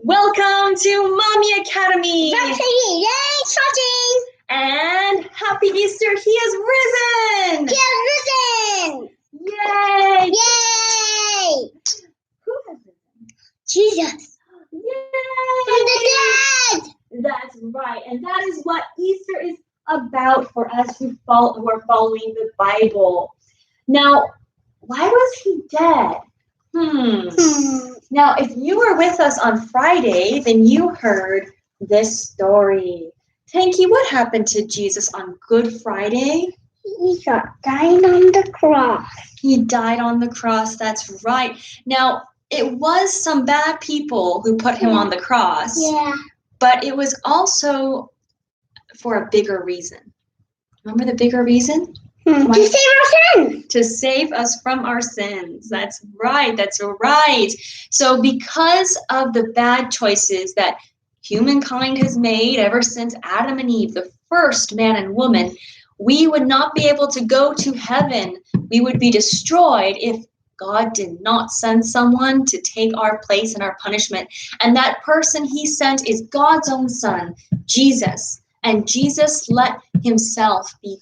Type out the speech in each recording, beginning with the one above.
Welcome to Mommy Academy. Yay, starting. And happy Easter, He is risen. He has risen. Yay. Yay. Who has risen? Jesus. Yay. From the dead. That's right. And that is what Easter is about for us who are following the Bible. Now, why was He dead? Now, if you were with us on Friday, then you heard this story. Tankie, what happened to Jesus on Good Friday? He died on the cross. He died on the cross, that's right. Now, it was some bad people who put him on the cross. Yeah. But it was also for a bigger reason. Remember the bigger reason? To save our sins. To save us from our sins. That's right. That's right. So because of the bad choices that humankind has made ever since Adam and Eve, the first man and woman, we would not be able to go to heaven. We would be destroyed if God did not send someone to take our place and our punishment. And that person He sent is God's own Son, Jesus. And Jesus let Himself be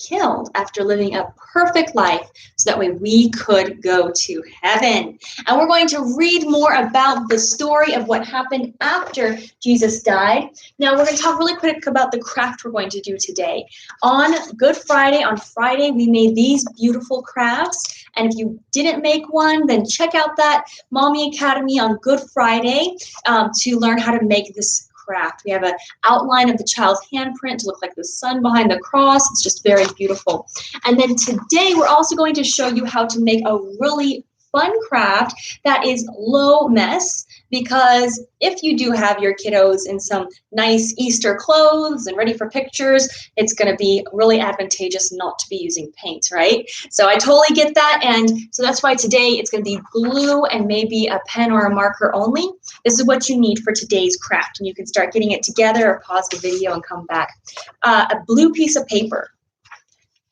killed after living a perfect life so that way we could go to heaven. And we're going to read more about the story of what happened after Jesus died. Now we're going to talk really quick about the craft we're going to do today. On Good Friday, we made these beautiful crafts. And if you didn't make one, then check out that Mommy Academy on Good Friday to learn how to make this craft. We have an outline of the child's handprint to look like the sun behind the cross. It's just very beautiful. And then today we're also going to show you how to make a really fun craft that is low mess, because if you do have your kiddos in some nice Easter clothes and ready for pictures, it's going to be really advantageous not to be using paint, right? So I totally get that, and so that's why today it's going to be glue and maybe a pen or a marker only. This is what you need for today's craft, and you can start getting it together or pause the video and come back. A blue piece of paper,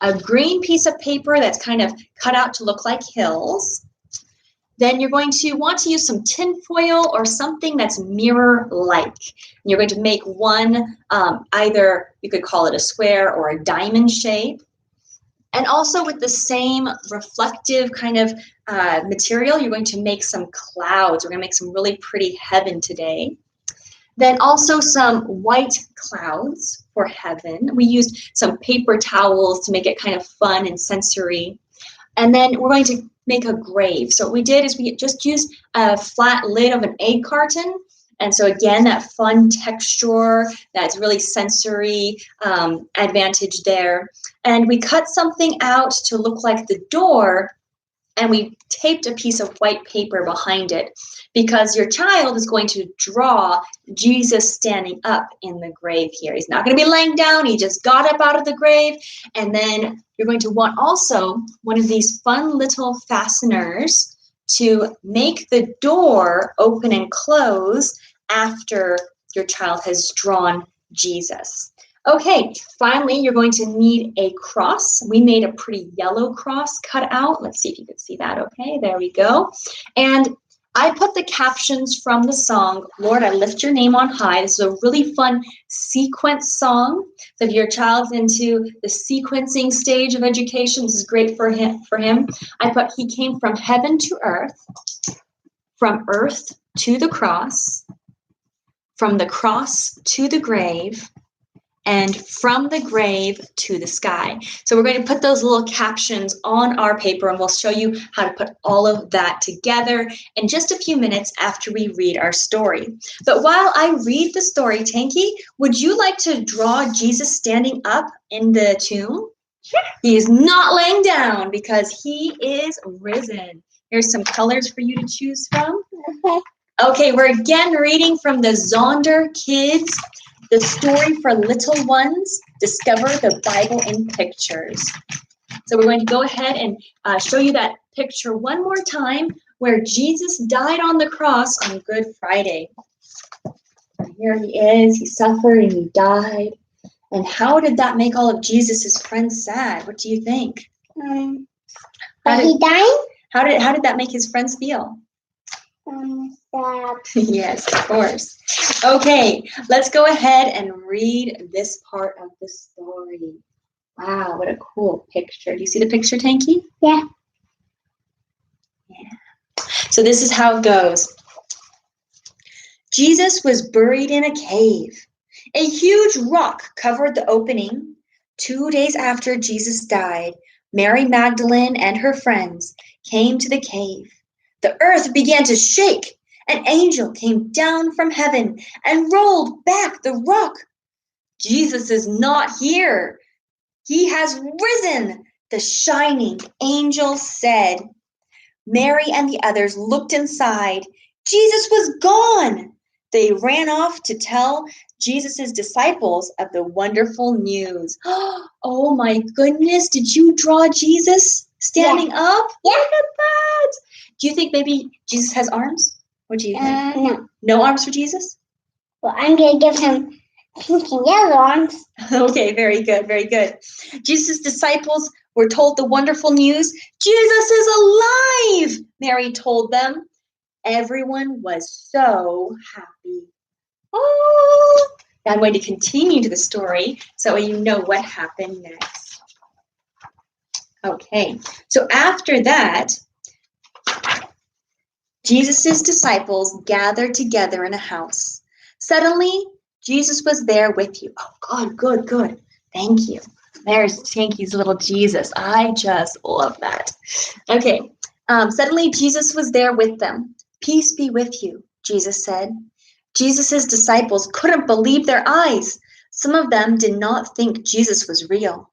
a green piece of paper that's kind of cut out to look like hills. Then you're going to want to use some tin foil or something that's mirror-like. You're going to make one, either you could call it a square or a diamond shape. And also with the same reflective kind of material, you're going to make some clouds. We're going to make some really pretty heaven today. Then also some white clouds for heaven. We used some paper towels to make it kind of fun and sensory. And then we're going to make a grave. So what we did is we just used a flat lid of an egg carton. And so again, that fun texture, that's really sensory advantage there. And we cut something out to look like the door, and we taped a piece of white paper behind it, because your child is going to draw Jesus standing up in the grave here. He's not going to be laying down. He just got up out of the grave. And then you're going to want also one of these fun little fasteners to make the door open and close after your child has drawn Jesus. Okay, finally, you're going to need a cross. We made a pretty yellow cross cut out. Let's see if you can see that. Okay, there we go. And I put the captions from the song, Lord, I Lift Your Name on High. This is a really fun sequence song. So if your child's into the sequencing stage of education, this is great for him. I put, He came from heaven to earth, from earth to the cross, from the cross to the grave, and from the grave to the sky. So we're going to put those little captions on our paper, and we'll show you how to put all of that together in just a few minutes after we read our story. But while I read the story, Tankie, would you like to draw Jesus standing up in the tomb? Sure. He is not laying down because He is risen. Here's some colors for you to choose from. Okay, we're again reading from the Zonder Kids, the story for little ones, discover the Bible in pictures. So we're going to go ahead and show you that picture one more time where Jesus died on the cross on Good Friday. And here He is, He suffered and He died. And how did that make all of Jesus' friends sad? What do you think? He died? How did that make His friends feel? Stop. Yes, of course. Okay, let's go ahead and read this part of the story. Wow, what a cool picture. Do you see the picture, Tankie? Yeah. So this is how it goes. Jesus was buried in a cave. A huge rock covered the opening. 2 days after Jesus died, Mary Magdalene and her friends came to the cave. The earth began to shake. An angel came down from heaven and rolled back the rock. Jesus is not here. He has risen, the shining angel said. Mary and the others looked inside. Jesus was gone. They ran off to tell Jesus' disciples of the wonderful news. Oh my goodness, did you draw Jesus standing up? Yeah. Look at that. Do you think maybe Jesus has arms? What do you think? No. No arms for Jesus? Well, I'm going to give him pink and yellow arms. Okay, very good, very good. Jesus' disciples were told the wonderful news. Jesus is alive, Mary told them. Everyone was so happy. Oh, now I'm going to continue to the story so you know what happened next. Okay, so after that, Jesus' disciples gathered together in a house. Suddenly, Jesus was there with you. Oh, good. Thank you. There's Tankie's little Jesus. I just love that. Okay. Suddenly, Jesus was there with them. Peace be with you, Jesus said. Jesus' disciples couldn't believe their eyes. Some of them did not think Jesus was real.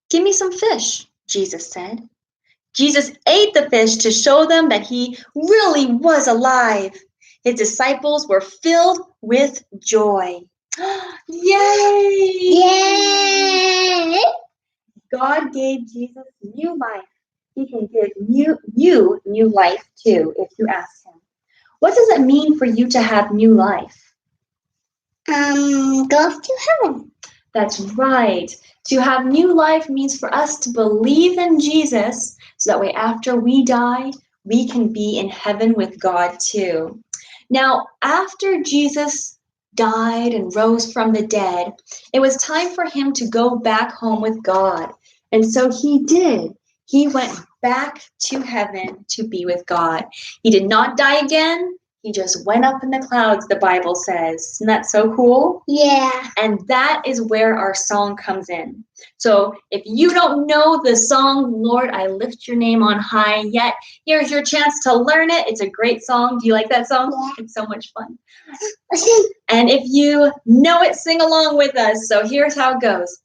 Give me some fish, Jesus said. Jesus ate the fish to show them that he really was alive. His disciples were filled with joy. Yay! Yay! God gave Jesus new life. He can give you new life too if you ask him. What does it mean for you to have new life? Go to heaven. That's right. To have new life means for us to believe in Jesus so that way after we die, we can be in heaven with God too. Now, after Jesus died and rose from the dead, it was time for him to go back home with God. And so he did. He went back to heaven to be with God. He did not die again. He just went up in the clouds, the Bible says. Isn't that so cool? Yeah. And that is where our song comes in. So if you don't know the song, Lord, I lift your name on high yet, here's your chance to learn it. It's a great song. Do you like that song? Yeah. It's so much fun. And if you know it, sing along with us. So here's how it goes.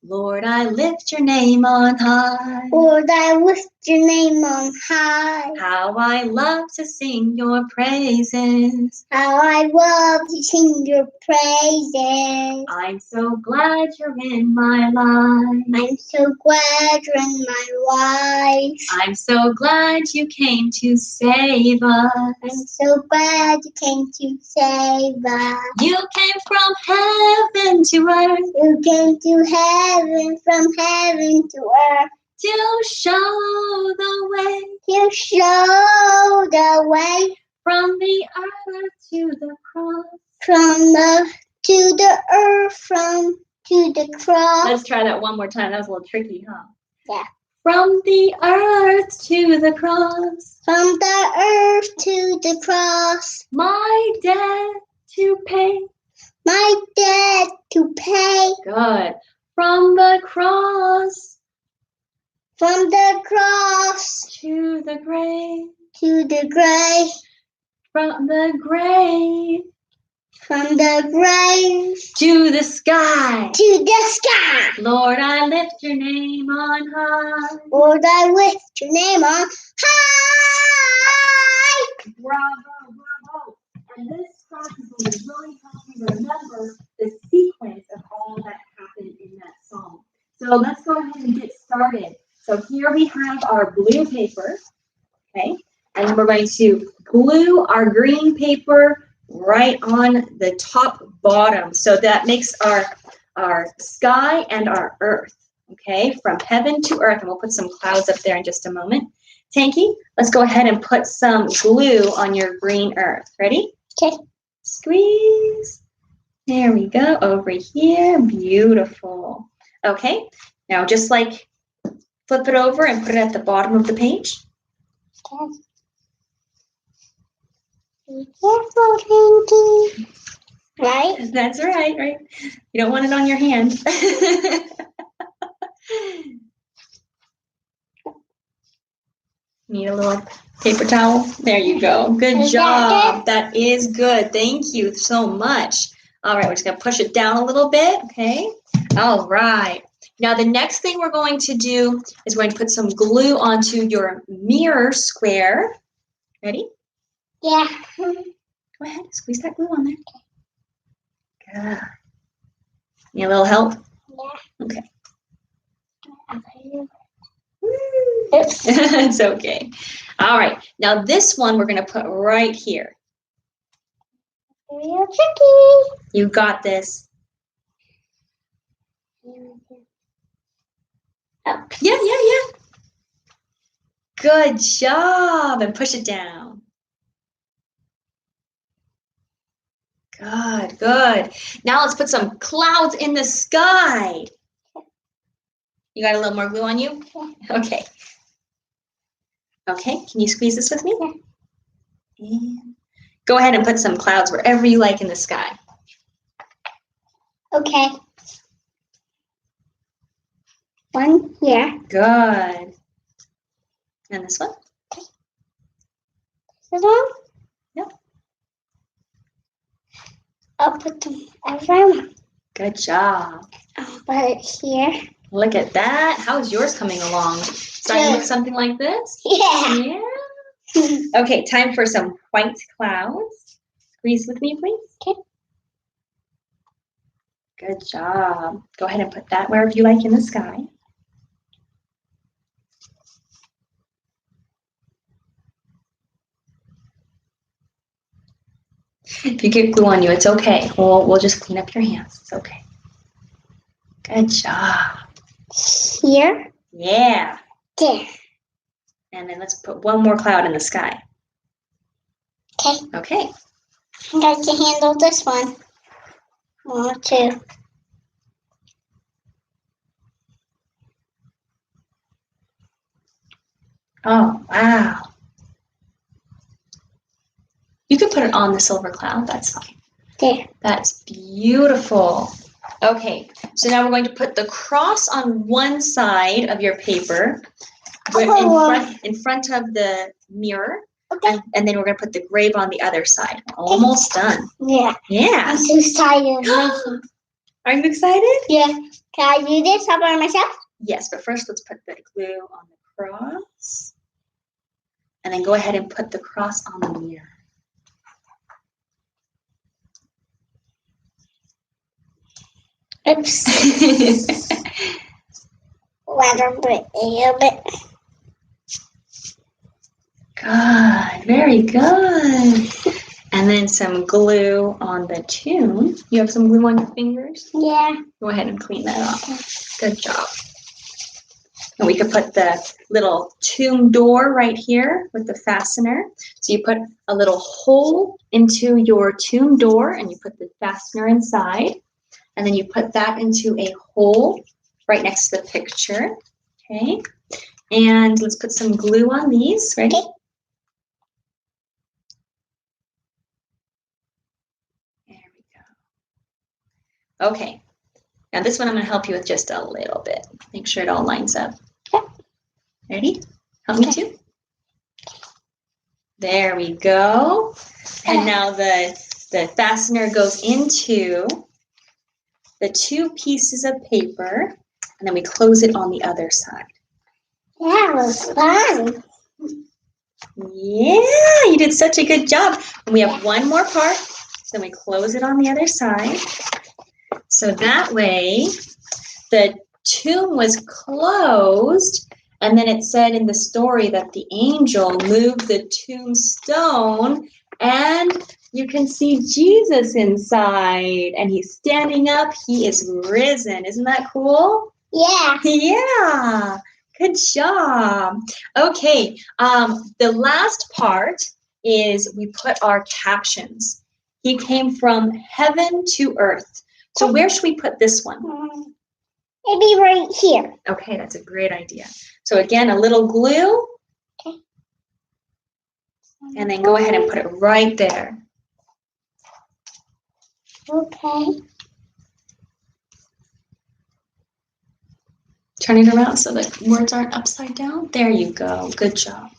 Lord, I lift your name on high. Lord, I lift your name on high. How I love to sing your praises. How I love to sing your praises. I'm so glad you're in my life. I'm so glad you're in my life. I'm so glad you came to save us. I'm so glad you came to save us. You came from heaven to earth You came to heaven, from heaven to earth, to show the way to show the way from the earth to the cross. from the to the earth, from to the cross. Let's try that one more time. That was a little tricky, huh? Yeah. From the earth to the cross. From the earth to the cross, My debt to pay. my debt to pay. Good. From the cross From the cross to the grave. to the grave, From the grave from the grave to the sky. to the sky. Lord, I lift your name on high. Lord, I lift your name on high. Bravo. And this class is going to really help you remember the sequence of all that happened in that song. So let's go ahead and get started. So here we have our blue paper, okay? And we're going to glue our green paper right on the top bottom. So that makes our sky and our earth, okay? From heaven to earth. And we'll put some clouds up there in just a moment. Tankie, let's go ahead and put some glue on your green earth. Ready? Okay. Squeeze. There we go. Over here. Beautiful. Okay. Now just like flip it over and put it at the bottom of the page. Okay. Be careful, Tankie. Right? That's right, right? You don't want it on your hand. Need a little paper towel? There you go. Good Is that job. good? That is good. Thank you so much. All right, we're just going to push it down a little bit, okay? All right. Now, the next thing we're going to do is we're going to put some glue onto your mirror square. Ready? Yeah. Go ahead, squeeze that glue on there. Good. Need a little help? Yeah. Okay. Oops. It's okay. All right. Now, this one we're going to put right here. Real tricky. You got this. Oh. Yeah. Good job. And push it down. Good. Now let's put some clouds in the sky. You got a little more glue on you? Yeah. Okay. Okay, can you squeeze this with me? Yeah. And go ahead and put some clouds wherever you like in the sky. Okay. One here. Good. And this one? This one? Yep. I'll put them around. Good job. I'll put it here. Look at that. How's yours coming along? Starting to look something like this? Yeah. Yeah. Okay, time for some white clouds. Squeeze with me, please. Okay. Good job. Go ahead and put that wherever you like in the sky. If you get glue on you, it's okay. We'll just clean up your hands. It's okay. Good job. Here. Yeah. There. And then let's put one more cloud in the sky. Okay. Okay. I got to handle this one. 1, 2. Oh, wow. You can put it on the silver cloud. That's fine. There. That's beautiful. Okay, so now we're going to put the cross on one side of your paper in front of the mirror. Okay. And then we're going to put the grave on the other side. Almost done. Yeah. Yeah. I'm so tired of making. Are you excited? Yeah. Can I do this all by myself? Yes, but first let's put the glue on the cross. And then go ahead and put the cross on the mirror. Oops. Let bit a little bit. Good, very good. And then some glue on the tomb. You have some glue on your fingers? Yeah. Go ahead and clean that off. Good job. And we could put the little tomb door right here with the fastener. So you put a little hole into your tomb door and you put the fastener inside. And then you put that into a hole right next to the picture. Okay. And let's put some glue on these. Ready? Okay. There we go. Okay. Now this one I'm going to help you with just a little bit. Make sure it all lines up. Okay. Ready? Help me too. There we go. And now the fastener goes into the two pieces of paper, and then we close it on the other side. That was fun. Yeah, you did such a good job. And we have one more part, so then we close it on the other side. So that way, the tomb was closed, and then it said in the story that the angel moved the tombstone, and you can see Jesus inside, and he's standing up. He is risen. Isn't that cool? Yeah. Yeah. Good job. Okay, the last part is we put our captions. He came from heaven to earth. So where should we put this one? Maybe right here. Okay, that's a great idea. So again, a little glue. Okay. And then go ahead and put it right there. Okay. Turn it around so the words aren't upside down. There you go. Good job.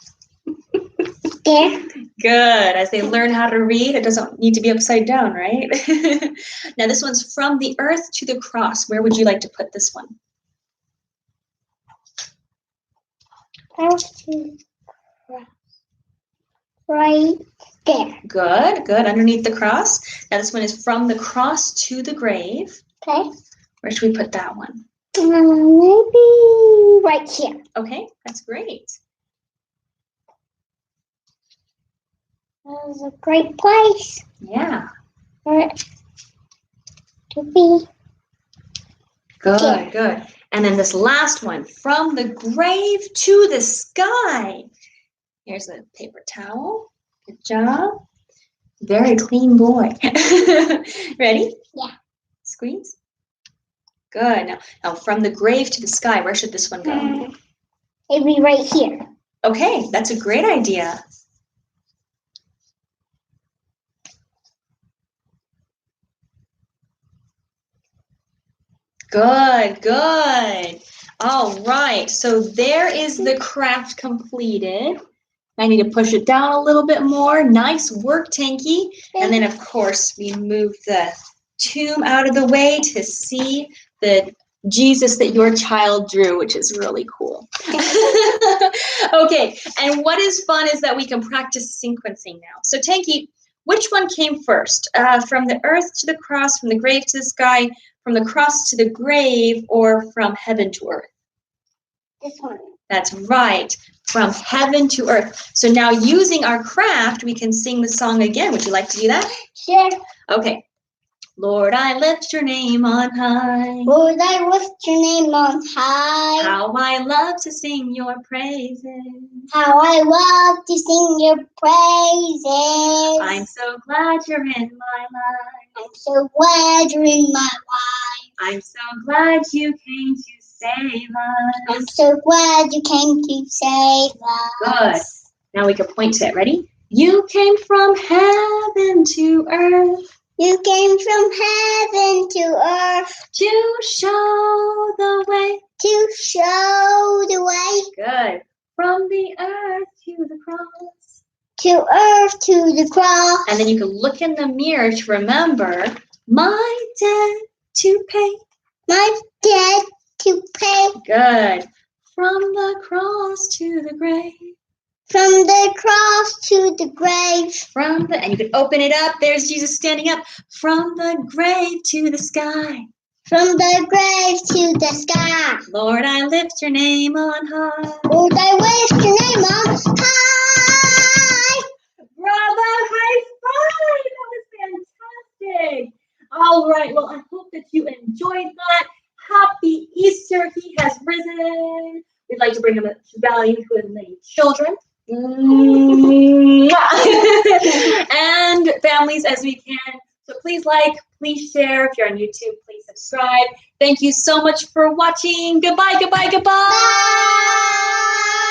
There. Good. As they learn how to read, it doesn't need to be upside down, right? Now this one's from the earth to the cross. Where would you like to put this one? Right there. Good, good. Underneath the cross. Now this one is from the cross to the grave. Okay. Where should we put that one? Maybe right here. Okay, that's great. That is a great place Yeah. for it to be. Good, Yeah. good. And then this last one, from the grave to the sky. Here's a paper towel. Good job. Very clean boy. Ready? Yeah. Squeeze. Good. Now from the grave to the sky, where should this one go? Maybe right here. Okay, that's a great idea. Good, good. All right, so there is the craft completed. I need to push it down a little bit more. Nice work, Tankie. And then, of course, we move the tomb out of the way to see the Jesus that your child drew, which is really cool. Okay, and what is fun is that we can practice sequencing now. So, Tankie, which one came first? From the earth to the cross, from the grave to the sky, from the cross to the grave, or from heaven to earth? This one. That's right, from heaven to earth. So now using our craft, we can sing the song again. Would you like to do that? Sure. Okay. Lord, I lift your name on high. Lord, I lift your name on high. How I love to sing your praises. How I love to sing your praises. I'm so glad you're in my life. I'm so glad you're in my life. I'm so glad you came to save us. I'm so glad you came to save us. Good. Now we can point to it. Ready? You came from heaven to earth. You came from heaven to earth To show the way. to show the way. Good. From the earth to the cross. To earth to the cross. And then you can look in the mirror to remember my debt to pay. My debt to pay. Good. From the cross to the grave. From the cross to the grave. And you can open it up. There's Jesus standing up. From the grave to the sky. From the grave to the sky. Lord, I lift your name on high. Lord, I lift your name on high. Bravo, high five. That was fantastic. All right. Well, I hope that you enjoyed that. Happy Easter. He has risen. We'd like to bring him to value to as many children. And families as we can. So please like, please share. If you're on YouTube, please subscribe. Thank you so much for watching. Goodbye, goodbye, goodbye. Bye.